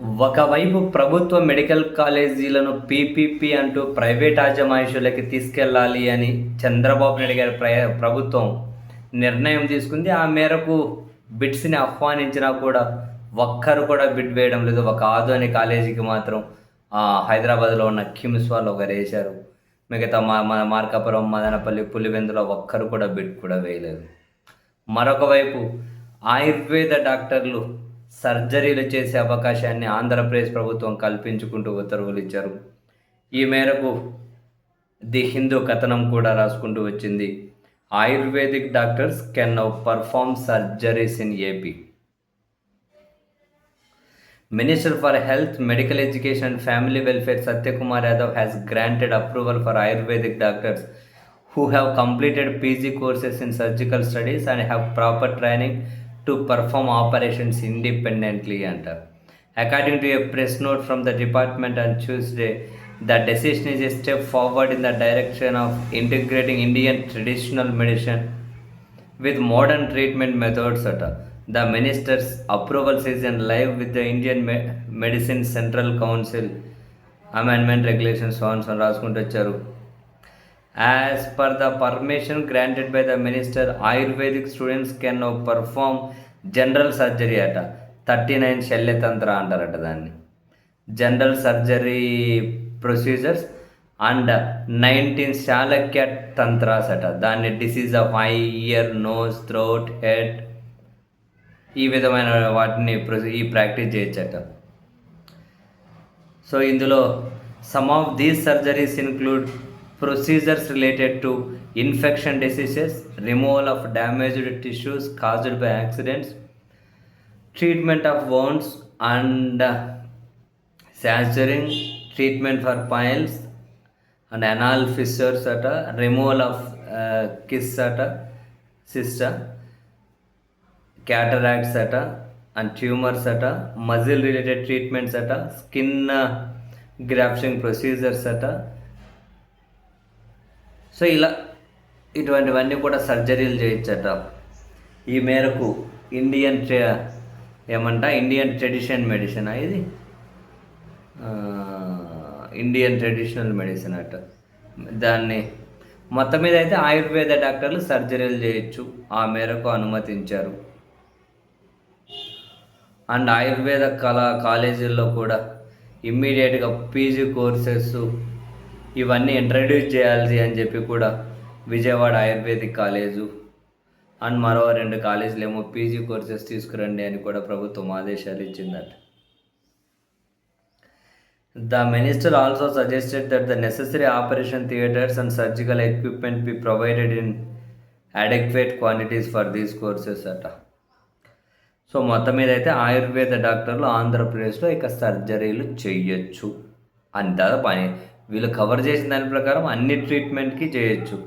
ఒకవైపు ప్రభుత్వ medical కాలేజీలను PPP అంటూ ప్రైవేట్ అజమాయిషులకి తీసుకెళ్ళాలి అని చంద్రబాబు నాయుడు గారి ప్రభుత్వం నిర్ణయం తీసుకుంది. ఆ మేరకు బిడ్స్ని ఆహ్వానించినా కూడా ఒక్కరు కూడా బిడ్ వేయడం లేదు. ఒక ఆదోని కాలేజీకి మాత్రం హైదరాబాద్లో ఉన్న కిమ్స్ వాళ్ళు ఒకరు వేశారు. మిగతా మన మార్కాపురం, మదనపల్లి, పులివెందులో ఒక్కరు కూడా బిడ్ కూడా వేయలేదు. మరొక వైపు ఆయుర్వేద డాక్టర్లు సర్జరీలు చేసే అవకాశాన్ని ఆంధ్రప్రదేశ్ ప్రభుత్వం కల్పించుకుంటూ ఉత్తర్వులు ఇచ్చారు. ఈ మేరకు ది హిందూ కథనం కూడా రాసుకుంటూ వచ్చింది. Ayurvedic doctors can now perform surgeries in AP. Minister for Health, Medical Education and Family Welfare Satyakumar Yadav has granted approval for Ayurvedic doctors who have completed PG courses in surgical studies and have proper training to perform operations independently. According to a press note from the department on Tuesday, the decision is a step forward in the direction of integrating Indian traditional medicine with modern treatment methods. The minister's approval is in line with the Indian Medicine Central Council amendment regulations రాసుకుంటూ వచ్చారు. As per the permission granted by the minister, Ayurvedic students can now perform general surgery 39 శల్యతంత్ర అంటారట దాన్ని, general surgery procedures and 19 శాలక్య తంత్రాస్ దాన్ని disease of eye, ear, nose, throat, head, ఈ విధమైన వాటిని ఈ ప్రాక్టీస్ చేయొచ్చట. సో ఇందులో some of these surgeries include procedures related to infection diseases, removal of damaged tissues caused by accidents, treatment of wounds and suturing, treatment for piles and anal fissures, removal of cysta, cataracts and tumors, muscle related treatments, skin grafting procedures. So ఇలా ఇటువంటివన్నీ కూడా సర్జరీలు చేయొచ్చట. ఈ మేరకు Indian traditional medicine ఇది Indian traditional medicine దాన్ని మొత్తం మీద అయితే ఆయుర్వేద డాక్టర్లు సర్జరీలు చేయొచ్చు, ఆ మేరకు అనుమతించారు. అండ్ ఆయుర్వేద కాలేజీల్లో కూడా ఇమ్మీడియట్గా పీజీ కోర్సెస్ ఇవన్నీ ఇంట్రడ్యూస్ చేయాలి అని చెప్పి కూడా విజయవాడ ఆయుర్వేదిక్ కాలేజు అండ్ మరో 2 కాలేజీలు ఏమో పీజీ కోర్సెస్ తీసుకురండి అని కూడా ప్రభుత్వం ఆదేశాలు ఇచ్చిందట. The minister also suggested that the necessary operation theatres and surgical equipment be provided in adequate quantities for these courses so మొత్తం మీద అయితే ఆయుర్వేద డాక్టర్లు ఆంధ్రప్రదేశ్లో ఇక సర్జరీలు చెయ్యొచ్చు. అంత పని వీళ్ళు కవర్ చేసిన దాని ప్రకారం అన్ని ట్రీట్మెంట్కి చేయొచ్చు.